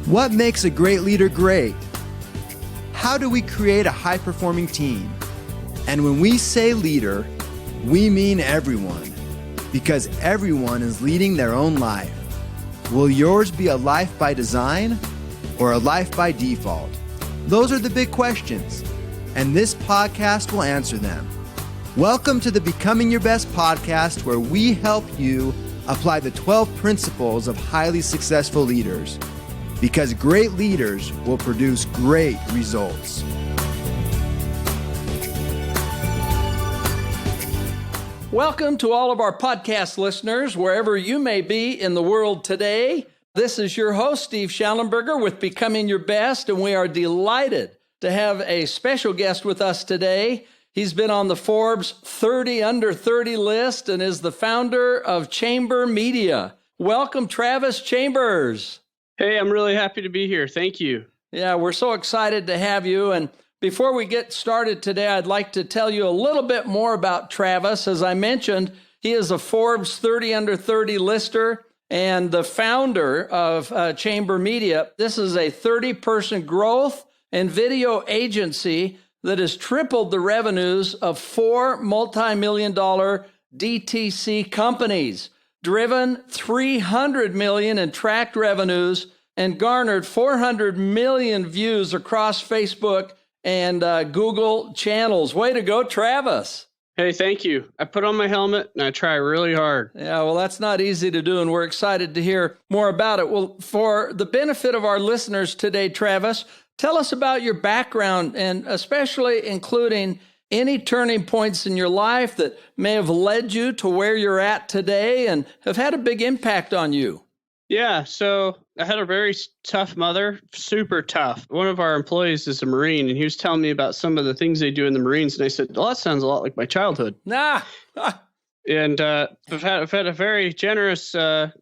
What makes a great leader great? How do we create a high-performing team? And when we say leader, we mean everyone, because everyone is leading their own life. Will yours be a life by design or a life by default? Those are the big questions, and this podcast will answer them. Welcome to the Becoming Your Best podcast, where we help you apply the 12 principles of highly successful leaders, because great leaders will produce great results. Welcome to all of our podcast listeners, wherever you may be in the world today. This is your host, Steve Schallenberger, with Becoming Your Best, and we are delighted to have a special guest with us today. He's been on the Forbes 30 Under 30 list and is the founder of Chamber Media. Welcome, Travis Chambers. Hey, I'm really happy to be here. Thank you. Yeah, we're so excited to have you. And before we get started today, I'd like to tell you a little bit more about Travis. As I mentioned, he is a Forbes 30 Under 30 lister and the founder of Chamber Media. This is a 30-person growth and video agency that has tripled the revenues of 4 multi-million-dollar DTC companies, driven $300 million in tracked revenues, and garnered 400 million views across Facebook and Google channels. Way to go, Travis. Hey, thank you. I put on my helmet and I try really hard. Yeah, well, that's not easy to do, and we're excited to hear more about it. Well, for the benefit of our listeners today, Travis, tell us about your background, and especially including any turning points in your life that may have led you to where you're at today and have had a big impact on you. Yeah, so I had a very tough mother, super tough. One of our employees is a Marine, and he was telling me about some of the things they do in the Marines, and I said, well, that sounds a lot like my childhood. And I've had a very generous,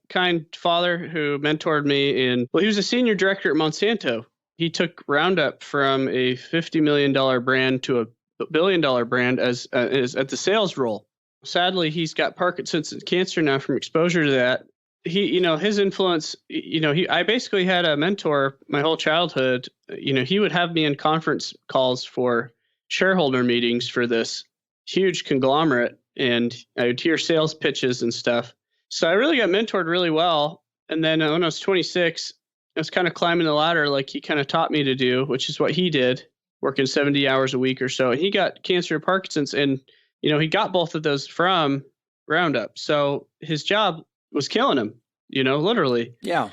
kind father who mentored me in, well, he was a senior director at Monsanto. He took Roundup from a $50 million brand to a $1 billion brand as at the sales role. Sadly, he's got Parkinson's and cancer now from exposure to that. His influence, I basically had a mentor my whole childhood. He would have me in conference calls for shareholder meetings for this huge conglomerate, and I would hear sales pitches and stuff. So I really got mentored really well. And then when I was 26, I was kind of climbing the ladder like he kind of taught me to do, which is what he did, working 70 hours a week or so. And he got cancer and Parkinson's, and, he got both of those from Roundup. So his job was killing him, literally. Yeah.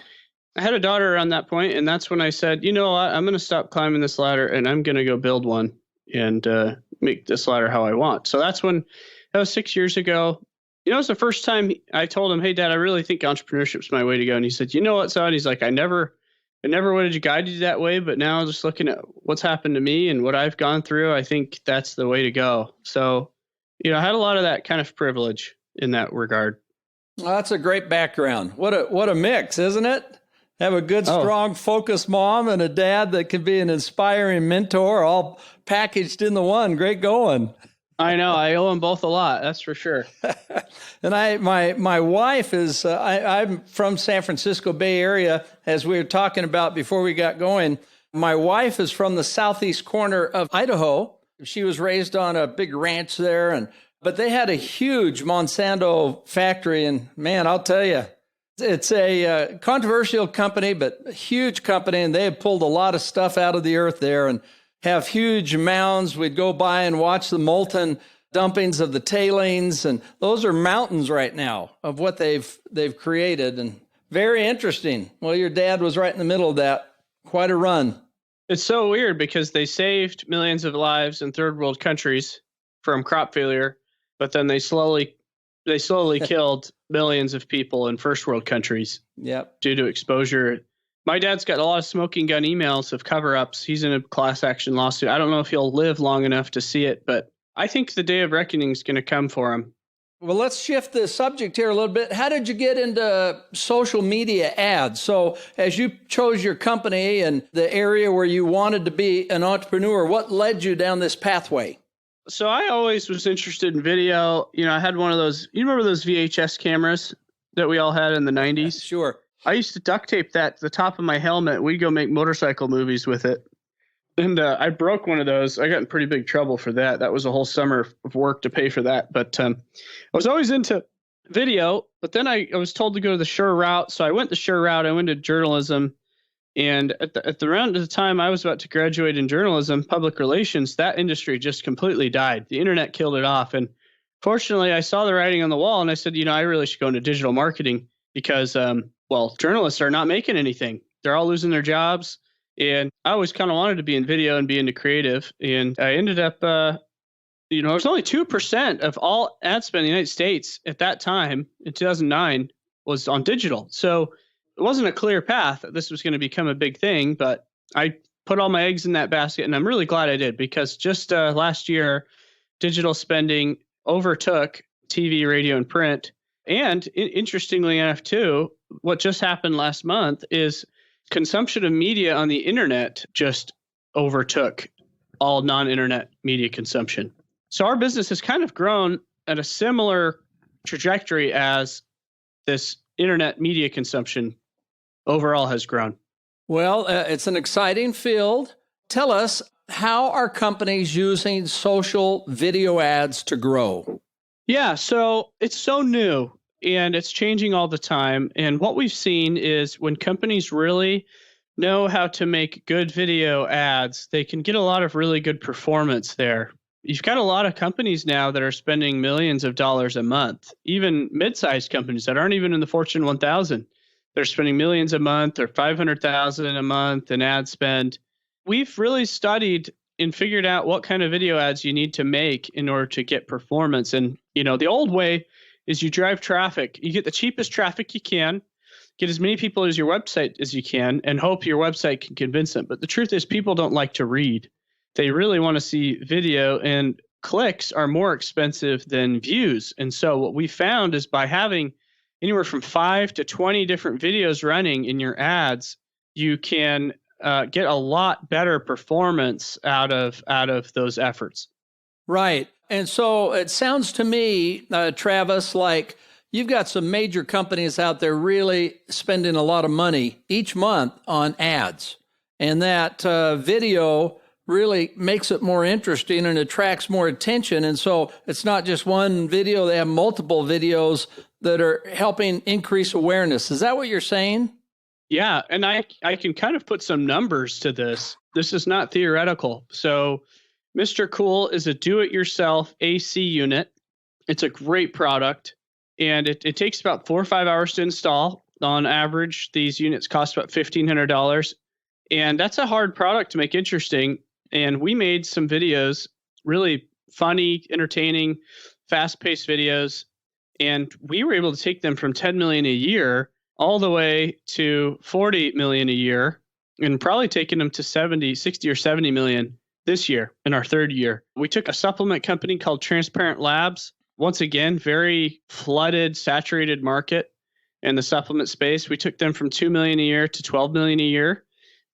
I had a daughter around that point, and that's when I said, you know what, I'm going to stop climbing this ladder and I'm going to go build one and make this ladder how I want. So that was 6 years ago. It was the first time I told him, hey, Dad, I really think entrepreneurship's my way to go. And he said, you know what, son? He's like, I never wanted to guide you that way, but now just looking at what's happened to me and what I've gone through, I think that's the way to go. So, I had a lot of that kind of privilege in that regard. Well, that's a great background. What a mix, isn't it? Have a good, strong, focused mom and a dad that can be an inspiring mentor, all packaged in the one. Great going. I know. I owe them both a lot. That's for sure. And my wife is, I'm from San Francisco Bay Area, as we were talking about before we got going. My wife is from the southeast corner of Idaho. She was raised on a big ranch there, but they had a huge Monsanto factory. And man, I'll tell you, it's a controversial company, but a huge company. And they have pulled a lot of stuff out of the earth there and have huge mounds. We'd go by and watch the molten dumpings of the tailings. And those are mountains right now of what they've created. And very interesting. Well, your dad was right in the middle of that. Quite a run. It's so weird because they saved millions of lives in third world countries from crop failure, but then they slowly killed millions of people in first world countries. Yep. Due to exposure. My dad's got a lot of smoking gun emails of cover-ups. He's in a class action lawsuit. I don't know if he'll live long enough to see it, but I think the day of reckoning is going to come for him. Well, let's shift the subject here a little bit. How did you get into social media ads? So as you chose your company and the area where you wanted to be an entrepreneur, what led you down this pathway? So I always was interested in video. I had one of those, you remember those VHS cameras that we all had in the 90s? Sure. I used to duct tape that to the top of my helmet. We'd go make motorcycle movies with it. And I broke one of those. I got in pretty big trouble for that. That was a whole summer of work to pay for that. But I was always into video, but then I was told to go the sure route. So I went the sure route. I went to journalism. And at the time I was about to graduate in journalism, public relations, that industry just completely died. The internet killed it off. And fortunately, I saw the writing on the wall and I said, I really should go into digital marketing because, journalists are not making anything. They're all losing their jobs. And I always kind of wanted to be in video and be into creative. And I ended up, it was only 2% of all ad spend in the United States at that time in 2009 was on digital. So it wasn't a clear path that this was going to become a big thing, but I put all my eggs in that basket. And I'm really glad I did because just last year, digital spending overtook TV, radio, and print. And interestingly enough, too, what just happened last month is consumption of media on the internet just overtook all non-internet media consumption. So our business has kind of grown at a similar trajectory as this internet media consumption overall has grown. Well, it's an exciting field. Tell us, how are companies using social video ads to grow? Yeah, so it's so new and it's changing all the time. And what we've seen is when companies really know how to make good video ads, they can get a lot of really good performance there. You've got a lot of companies now that are spending millions of dollars a month, even mid-sized companies that aren't even in the Fortune 1000. They're spending millions a month or 500,000 a month in ad spend. We've really studied and figured out what kind of video ads you need to make in order to get performance. And, the old way is you drive traffic. You get the cheapest traffic you can, get as many people as your website as you can, and hope your website can convince them. But the truth is people don't like to read. They really want to see video, and clicks are more expensive than views. And so what we found is by having anywhere from 5 to 20 different videos running in your ads, you can get a lot better performance out of those efforts. Right. And so it sounds to me, Travis, like you've got some major companies out there really spending a lot of money each month on ads. And that video really makes it more interesting and attracts more attention. And so it's not just one video, they have multiple videos that are helping increase awareness. Is that what you're saying? Yeah, and I can kind of put some numbers to this. This is not theoretical. So Mr. Cool is a do-it-yourself AC unit. It's a great product, and it takes about 4 or 5 hours to install. On average, these units cost about $1,500, and that's a hard product to make interesting. And we made some videos, really funny, entertaining, fast-paced videos, and we were able to take them from 10 million a year all the way to 40 million a year, and probably taking them to 60 or 70 million this year in our third year. We took a supplement company called Transparent Labs. Once again, very flooded, saturated market in the supplement space. We took them from 2 million a year to 12 million a year,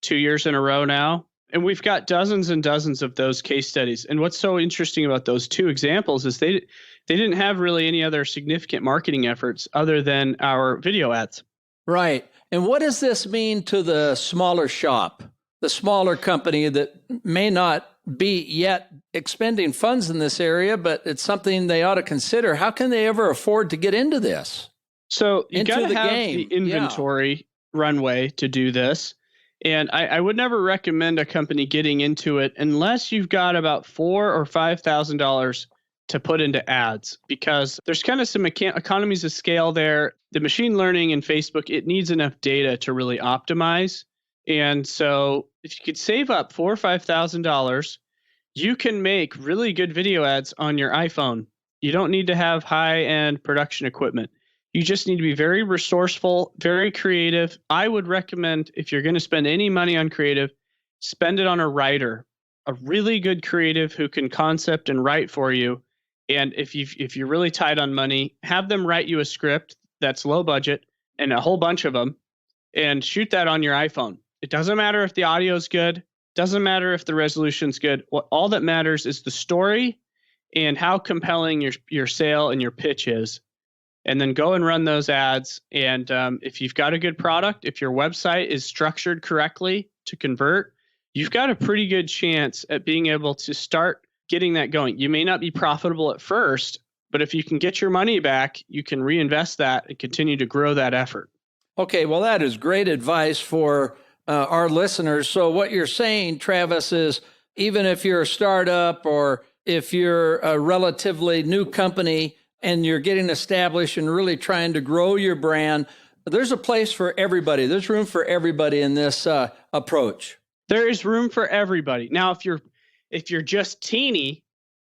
2 years in a row now. And we've got dozens and dozens of those case studies. And what's so interesting about those two examples is they didn't have really any other significant marketing efforts other than our video ads. Right. And what does this mean to the smaller shop, the smaller company that may not be yet expending funds in this area, but it's something they ought to consider? How can they ever afford to get into this? So you got to have the inventory runway to do this. And I would never recommend a company getting into it unless you've got about $4,000 or $5,000 to put into ads, because there's kind of some economies of scale there. The machine learning in Facebook, it needs enough data to really optimize. And so if you could save up $4,000 or $5,000, you can make really good video ads on your iPhone. You don't need to have high-end production equipment. You just need to be very resourceful, very creative. I would recommend, if you're going to spend any money on creative, spend it on a writer, a really good creative who can concept and write for you. And if you're really tight on money, have them write you a script that's low budget and a whole bunch of them, and shoot that on your iPhone. It doesn't matter if the audio is good. Doesn't matter if the resolution's good. All that matters is the story and how compelling your sale and your pitch is. and then go and run those ads. And if you've got a good product, if your website is structured correctly to convert, you've got a pretty good chance at being able to start getting that going. You may not be profitable at first, but if you can get your money back, you can reinvest that and continue to grow that effort. Okay, well, that is great advice for our listeners. So what you're saying, Travis, is even if you're a startup or if you're a relatively new company and you're getting established and really trying to grow your brand, there's a place for everybody. There's room for everybody in this approach. There is room for everybody. Now, if you're just teeny,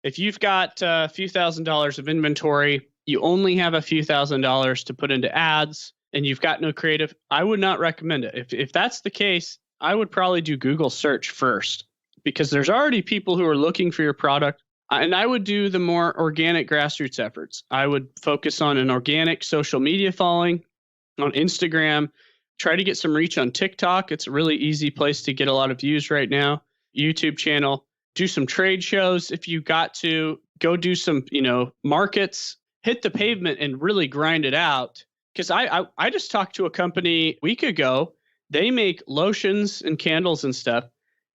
if you've got a few $1,000s of inventory, you only have a few $1,000s to put into ads, and you've got no creative, I would not recommend it. If that's the case, I would probably do Google search first, because there's already people who are looking for your product. And I would do the more organic grassroots efforts. I would focus on an organic social media following on Instagram, try to get some reach on TikTok. It's a really easy place to get a lot of views right now. YouTube channel, do some trade shows. If you got to go do some, markets, hit the pavement and really grind it out. Because I just talked to a company a week ago. They make lotions and candles and stuff.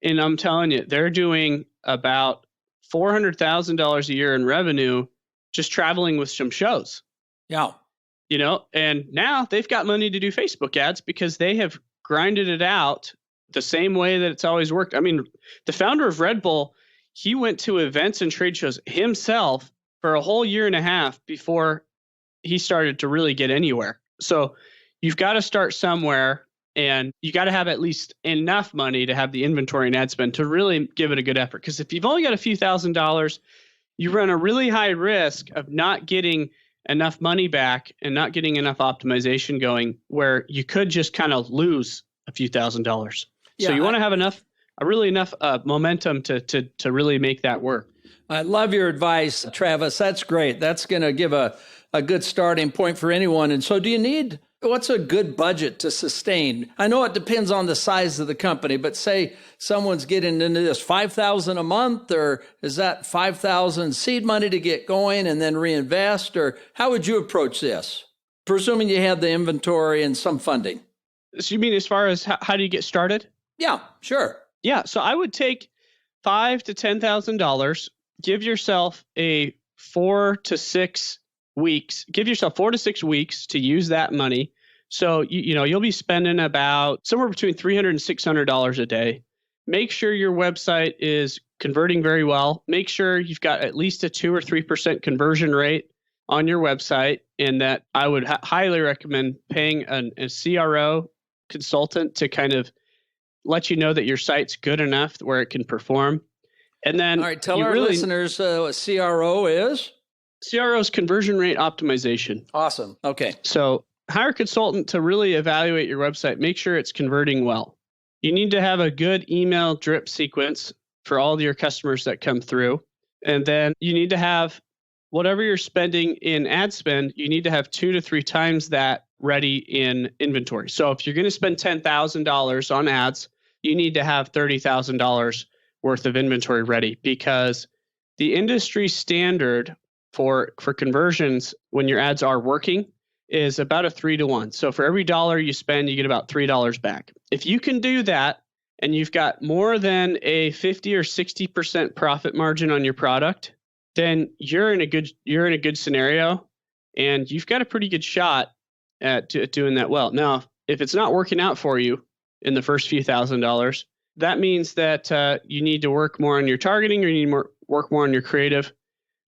And I'm telling you, they're doing about $400,000 a year in revenue just traveling with some shows. Yeah. And now they've got money to do Facebook ads because they have grinded it out the same way that it's always worked. I mean, the founder of Red Bull, he went to events and trade shows himself for a whole year and a half before he started to really get anywhere. So you've got to start somewhere, and you got to have at least enough money to have the inventory and ad spend to really give it a good effort. Because if you've only got a few $1,000s, you run a really high risk of not getting enough money back and not getting enough optimization going, where you could just kind of lose a few $1,000s. Yeah, so you want to have enough momentum to really make that work. I love your advice, Travis. That's great. That's going to give a good starting point for anyone. And so what's a good budget to sustain? I know it depends on the size of the company, but say someone's getting into this $5,000 a month, or is that $5,000 seed money to get going and then reinvest? Or how would you approach this? Presuming you have the inventory and some funding. So you mean as far as how do you get started? Yeah, sure. Yeah. So I would take $5,000 to $10,000, give yourself 4 to 6 weeks. Give yourself 4 to 6 weeks to use that money. So you'll be spending about somewhere between $300 and $600 a day. Make sure your website is converting very well. Make sure you've got at least a 2 or 3% conversion rate on your website, and that I would highly recommend paying a CRO consultant to kind of let you know that your site's good enough where it can perform. And then, all right, tell our listeners what CRO is. CRO is conversion rate optimization. Awesome. Okay. So hire a consultant to really evaluate your website. Make sure it's converting well. You need to have a good email drip sequence for all of your customers that come through. And then you need to have whatever you're spending in ad spend, you need to have 2 to 3 times that ready in inventory. So if you're going to spend $10,000 on ads, you need to have $30,000 worth of inventory ready, because the industry standard for conversions when your ads are working is about a 3-to-1. So for every dollar you spend, you get about $3 back. If you can do that and you've got more than a 50 or 60% profit margin on your product, then you're in a good scenario, and you've got a pretty good shot at doing that well. Now, if it's not working out for you in the first few $1,000s, that means that you need to work more on your targeting, or you need to work more on your creative.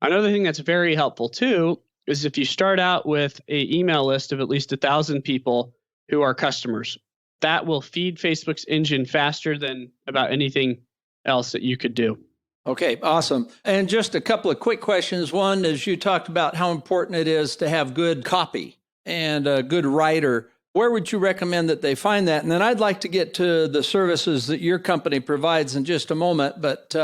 Another thing that's very helpful too is if you start out with an email list of at least 1,000 people who are customers. That will feed Facebook's engine faster than about anything else that you could do. Okay, awesome. And just a couple of quick questions. One is, you talked about how important it is to have good copy and a good writer. Where would you recommend that they find that? And then I'd like to get to the services that your company provides in just a moment, but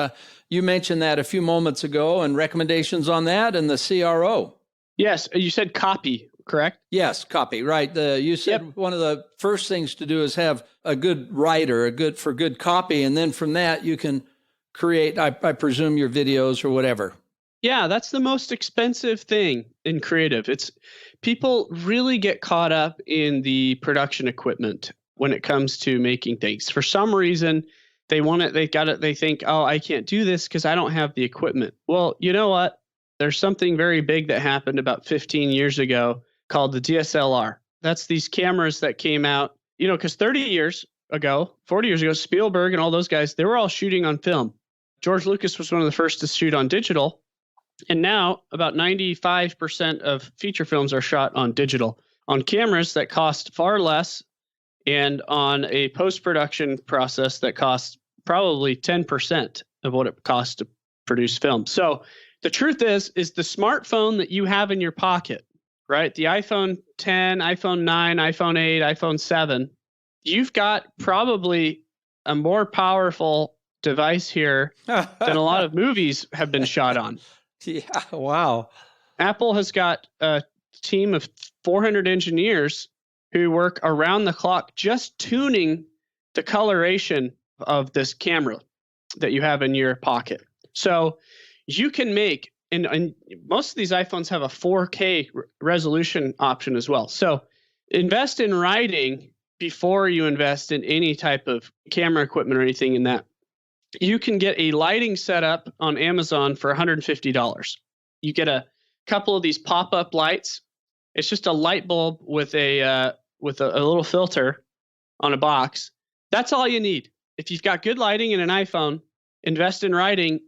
you mentioned that a few moments ago, and recommendations on that and the CRO. Yes, you said copy, correct? Yes, copy, right. You said One of the first things to do is have a good writer, for good copy, and then from that you can create, I presume, your videos or whatever. Yeah, that's the most expensive thing in creative. It's people really get caught up in the production equipment when it comes to making things. For some reason, they want it, they think, oh, I can't do this because I don't have the equipment. Well, you know what? There's something very big that happened about 15 years ago called the DSLR. That's these cameras that came out, because 40 years ago, Spielberg and all those guys, they were all shooting on film. George Lucas was one of the first to shoot on digital. And now about 95% of feature films are shot on digital, on cameras that cost far less, and on a post-production process that costs probably 10% of what it costs to produce film. So the truth is the smartphone that you have in your pocket, right? The iPhone 10, iPhone 9, iPhone 8, iPhone 7, you've got probably a more powerful device here than a lot of movies have been shot on. Yeah, wow. Apple has got a team of 400 engineers who work around the clock just tuning the coloration of this camera that you have in your pocket. So you can make, and most of these iPhones have a 4K resolution option as well. So invest in writing before you invest in any type of camera equipment or anything in that. You can get a lighting setup on Amazon for $150. You get a couple of these pop-up lights. It's just a light bulb with a little filter on a box. That's all you need. If you've got good lighting and an iPhone, invest in writing.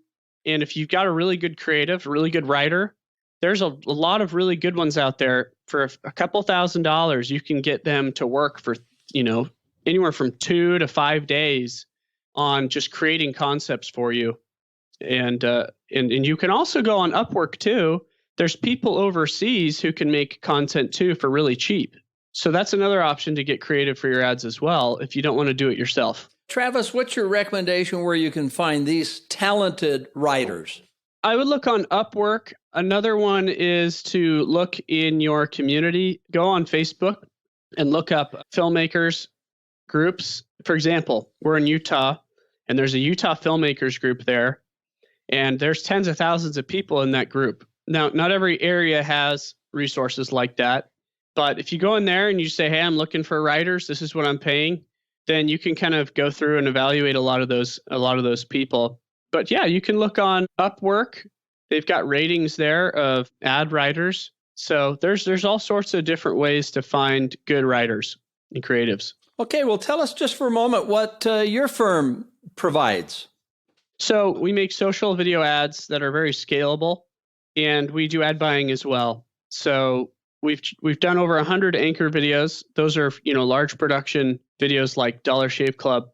And if you've got a really good creative, a really good writer, there's a lot of really good ones out there. For a couple $1,000s, you can get them to work for anywhere from 2 to 5 days on just creating concepts for you. And you can also go on Upwork too. There's people overseas who can make content too for really cheap. So that's another option to get creative for your ads as well if you don't want to do it yourself. Travis, what's your recommendation where you can find these talented writers? I would look on Upwork. Another one is to look in your community. Go on Facebook and look up filmmakers groups. For example, we're in Utah, and there's a Utah filmmakers group there, and there's tens of thousands of people in that group. Now, not every area has resources like that, but if you go in there and you say, hey, I'm looking for writers, this is what I'm paying, then you can kind of go through and evaluate a lot of those people. But yeah, you can look on Upwork. They've got ratings there of ad writers. So there's all sorts of different ways to find good writers and creatives. Okay, well, tell us just for a moment what your firm provides. So we make social video ads that are very scalable, and we do ad buying as well. So we've done over 100 anchor videos. Those are large production videos like Dollar Shave Club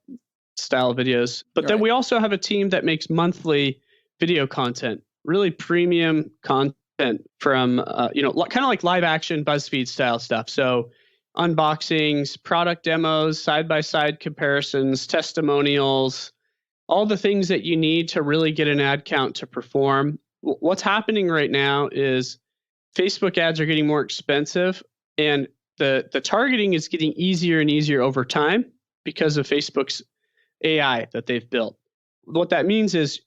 style videos. But then we also have a team that makes monthly video content, really premium content from kind of like live action BuzzFeed style stuff. So unboxings, product demos, side-by-side comparisons, testimonials, all the things that you need to really get an ad count to perform. What's happening right now is Facebook ads are getting more expensive, and the targeting is getting easier and easier over time because of Facebook's AI that they've built. What that means is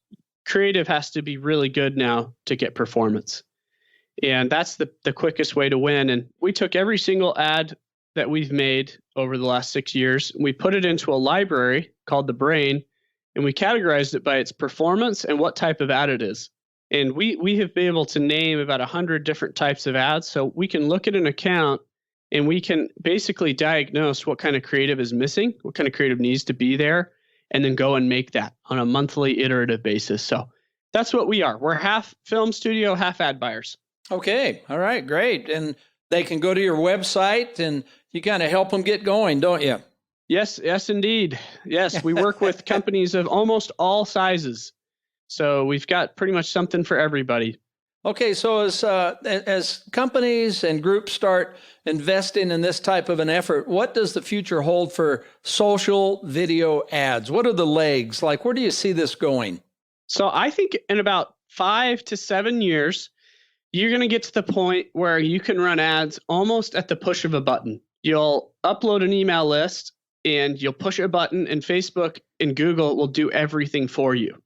creative has to be really good now to get performance. And that's the quickest way to win. And we took every single ad that we've made over the last 6 years, and we put it into a library called the Brain, and we categorized it by its performance and what type of ad it is. And we have been able to name about 100 different types of ads. So we can look at an account and we can basically diagnose what kind of creative is missing, what kind of creative needs to be there, and then go and make that on a monthly iterative basis. So that's what we are. We're half film studio, half ad buyers. Okay. All right. Great. And they can go to your website and you kind of help them get going, don't you? Yes, indeed. Yes, we work with companies of almost all sizes. So we've got pretty much something for everybody. Okay, so as companies and groups start investing in this type of an effort, what does the future hold for social video ads? What are the legs? Like, where do you see this going? So I think in about 5 to 7 years, you're going to get to the point where you can run ads almost at the push of a button. You'll upload an email list and you'll push a button, and Facebook and Google will do everything for you.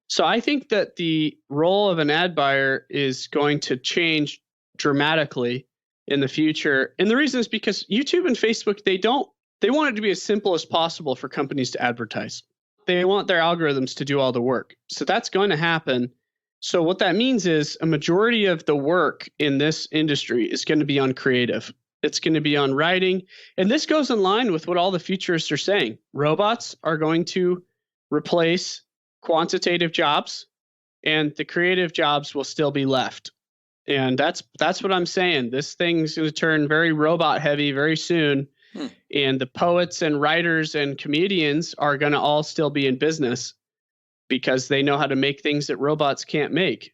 So I think that the role of an ad buyer is going to change dramatically in the future. And the reason is because YouTube and Facebook, they want it to be as simple as possible for companies to advertise. They want their algorithms to do all the work. So that's going to happen. So what that means is a majority of the work in this industry is going to be on creative. It's going to be on writing. And this goes in line with what all the futurists are saying. Robots are going to replace quantitative jobs, and the creative jobs will still be left. And that's what I'm saying. This thing's going to turn very robot heavy very soon. And the poets and writers and comedians are going to all still be in business because they know how to make things that robots can't make.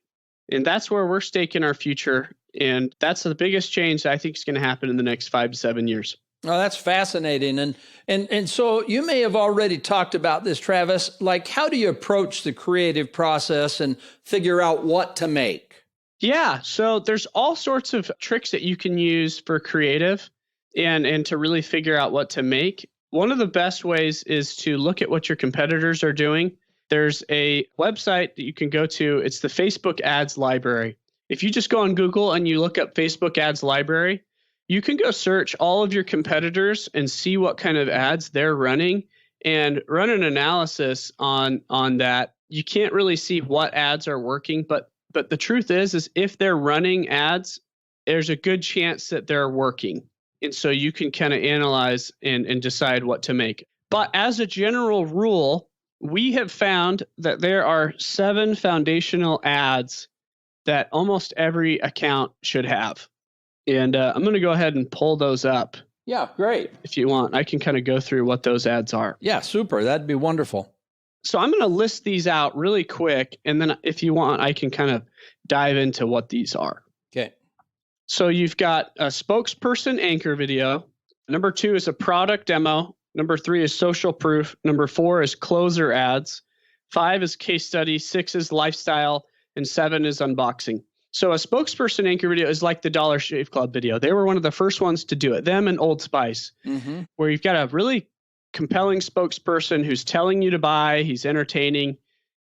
And that's where we're staking our future. And that's the biggest change that I think is going to happen in the next 5 to 7 years. Oh, that's fascinating. And so you may have already talked about this, Travis. Like, how do you approach the creative process and figure out what to make? Yeah, so there's all sorts of tricks that you can use for creative and to really figure out what to make. One of the best ways is to look at what your competitors are doing. There's a website that you can go to. It's the Facebook Ads Library. If you just go on Google and you look up Facebook Ads Library, you can go search all of your competitors and see what kind of ads they're running and run an analysis on that. You can't really see what ads are working, but the truth is if they're running ads, there's a good chance that they're working. And so you can kind of analyze and decide what to make. But as a general rule, we have found that there are 7 foundational ads that almost every account should have. And I'm going to go ahead and pull those up. Yeah, great. If you want, I can kind of go through what those ads are. Yeah, super. That'd be wonderful. So I'm going to list these out really quick. And then if you want, I can kind of dive into what these are. Okay. So you've got a spokesperson anchor video. Number 2 is a product demo. Number 3 is social proof. Number 4 is closer ads. 5 is case study. 6 is lifestyle. And 7 is unboxing. So a spokesperson anchor video is like the Dollar Shave Club video. They were one of the first ones to do it, them and Old Spice, where you've got a really compelling spokesperson who's telling you to buy, he's entertaining,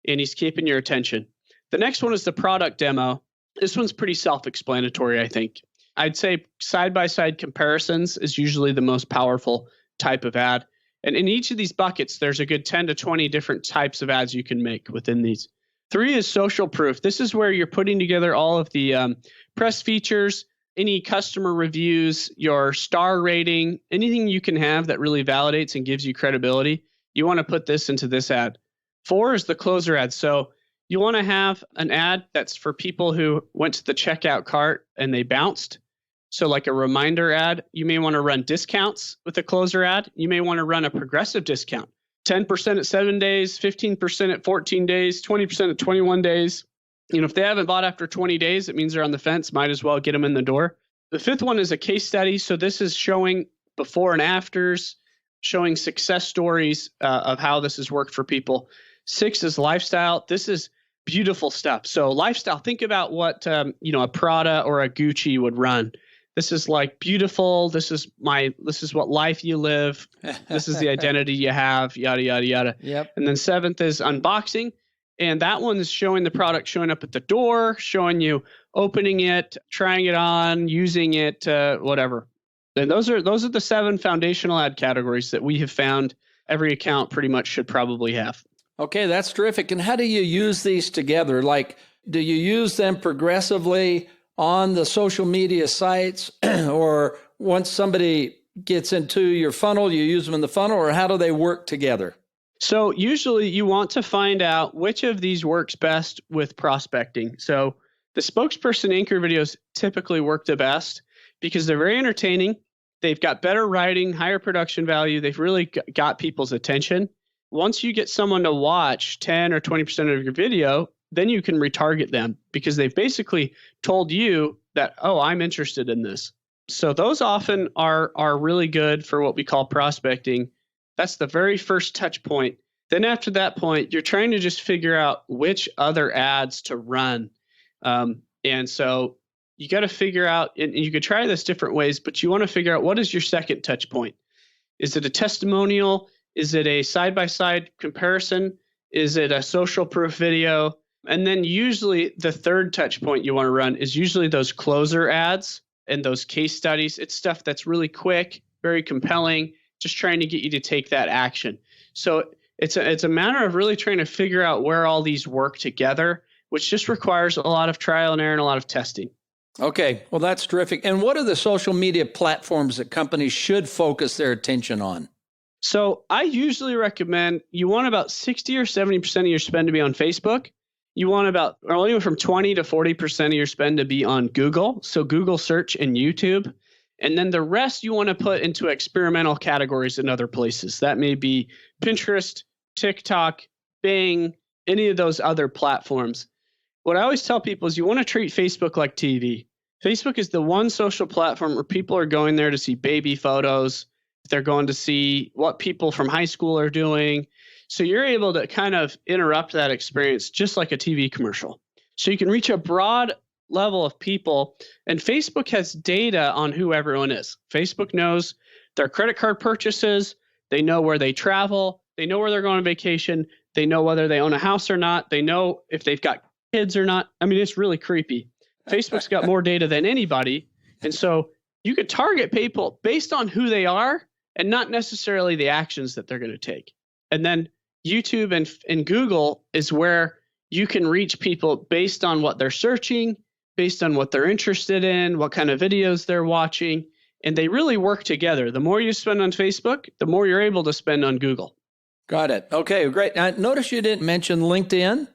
and he's keeping your attention. The next one is the product demo. This one's pretty self-explanatory, I think. I'd say side-by-side comparisons is usually the most powerful type of ad. And in each of these buckets, there's a good 10 to 20 different types of ads you can make within these. 3 is social proof. This is where you're putting together all of the press features, any customer reviews, your star rating, anything you can have that really validates and gives you credibility. You want to put this into this ad. 4 is the closer ad. So you want to have an ad that's for people who went to the checkout cart and they bounced. So like a reminder ad, you may want to run discounts with a closer ad. You may want to run a progressive discount. 10% at 7 days, 15% at 14 days, 20% at 21 days. If they haven't bought after 20 days, it means they're on the fence. Might as well get them in the door. The 5th one is a case study. So this is showing before and afters, showing success stories of how this has worked for people. 6 is lifestyle. This is beautiful stuff. So lifestyle, think about what a Prada or a Gucci would run. This is like beautiful. This is what life you live. This is the identity you have, yada, yada, yada. Yep. And then 7th is unboxing. And that one is showing the product showing up at the door, showing you opening it, trying it on, using it, whatever. And those are the 7 foundational ad categories that we have found every account pretty much should probably have. Okay, that's terrific. And how do you use these together? Like, do you use them progressively on the social media sites, or once somebody gets into your funnel, you use them in the funnel, or how do they work together? So usually you want to find out which of these works best with prospecting. So the spokesperson anchor videos typically work the best because they're very entertaining. They've got better writing, higher production value. They've really got people's attention. Once you get someone to watch 10 or 20% of your video, then you can retarget them because they've basically told you that, oh, I'm interested in this. So those often are really good for what we call prospecting. That's the very first touch point. Then after that point, you're trying to just figure out which other ads to run. And so you got to figure out, and you could try this different ways, but you want to figure out what is your second touch point. Is it a testimonial? Is it a side-by-side comparison? Is it a social proof video? And then usually the third touch point you want to run is usually those closer ads and those case studies. It's stuff that's really quick, very compelling, just trying to get you to take that action. So it's a matter of really trying to figure out where all these work together, which just requires a lot of trial and error and a lot of testing. Okay, well, that's terrific. And what are the social media platforms that companies should focus their attention on? So I usually recommend you want about 60 or 70% of your spend to be on Facebook. You want about anywhere from 20 to 40% of your spend to be on Google. So Google search and YouTube. And then the rest you want to put into experimental categories in other places. That may be Pinterest, TikTok, Bing, any of those other platforms. What I always tell people is you want to treat Facebook like TV. Facebook is the one social platform where people are going there to see baby photos. They're going to see what people from high school are doing. So you're able to kind of interrupt that experience just like a TV commercial. So you can reach a broad level of people. And Facebook has data on who everyone is. Facebook knows their credit card purchases. They know where they travel. They know where they're going on vacation. They know whether they own a house or not. They know if they've got kids or not. I mean, it's really creepy. Facebook's got more data than anybody. And so you could target people based on who they are and not necessarily the actions that they're going to take. And then YouTube and Google is where you can reach people based on what they're searching, based on what they're interested in, what kind of videos they're watching, and they really work together. The more you spend on Facebook, the more you're able to spend on Google. Got it. Okay, great. Now, notice you didn't mention LinkedIn.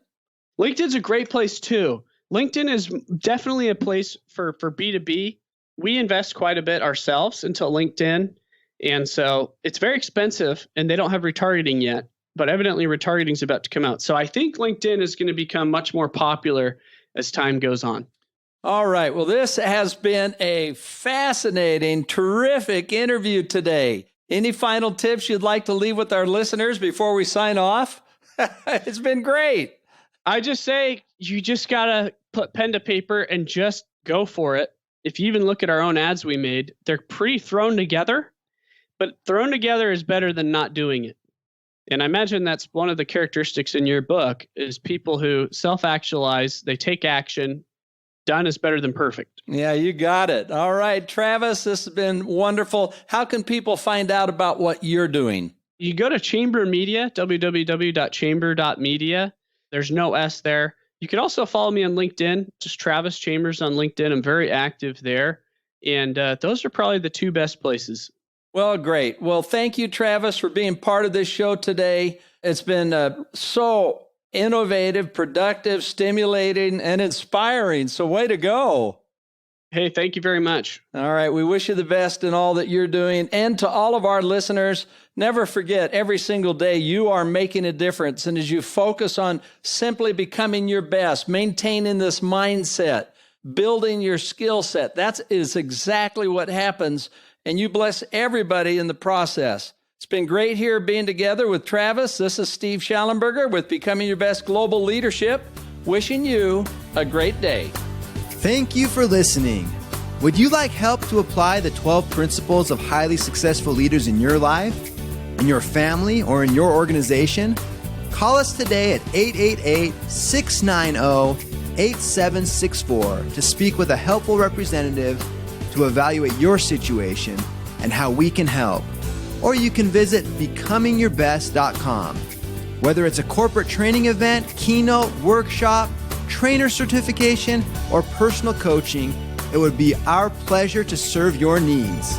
LinkedIn's a great place too. LinkedIn is definitely a place for B2B. We invest quite a bit ourselves into LinkedIn, and so it's very expensive, and they don't have retargeting yet. But evidently retargeting is about to come out. So I think LinkedIn is going to become much more popular as time goes on. All right. Well, this has been a fascinating, terrific interview today. Any final tips you'd like to leave with our listeners before we sign off? It's been great. I just say you just got to put pen to paper and just go for it. If you even look at our own ads we made, they're pretty thrown together, but thrown together is better than not doing it. And I imagine that's one of the characteristics in your book is people who self-actualize, they take action. Done is better than perfect. Yeah, you got it. All right, Travis, this has been wonderful. How can people find out about what you're doing? You go to Chamber Media, www.chamber.media. There's no S there. You can also follow me on LinkedIn, just Travis Chambers on LinkedIn. I'm very active there. And those are probably the two best places. Well, great. Well, thank you, Travis, for being part of this show today. It's been so innovative, productive, stimulating, and inspiring. So way to go. Hey, thank you very much. All right. We wish you the best in all that you're doing. And to all of our listeners, never forget, every single day you are making a difference. And as you focus on simply becoming your best, maintaining this mindset, building your skill set, that is exactly what happens. And you bless everybody in the process. It's been great here being together with Travis. This is Steve Schallenberger with Becoming Your Best Global Leadership, wishing you a great day. Thank you for listening. Would you like help to apply the 12 principles of highly successful leaders in your life, in your family, or in your organization? Call us today at 888-690-8764 to speak with a helpful representative to evaluate your situation and how we can help. Or you can visit becomingyourbest.com. Whether it's a corporate training event, keynote, workshop, trainer certification, or personal coaching, it would be our pleasure to serve your needs.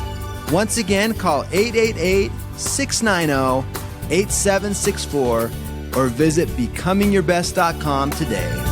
Once again, call 888-690-8764 or visit becomingyourbest.com today.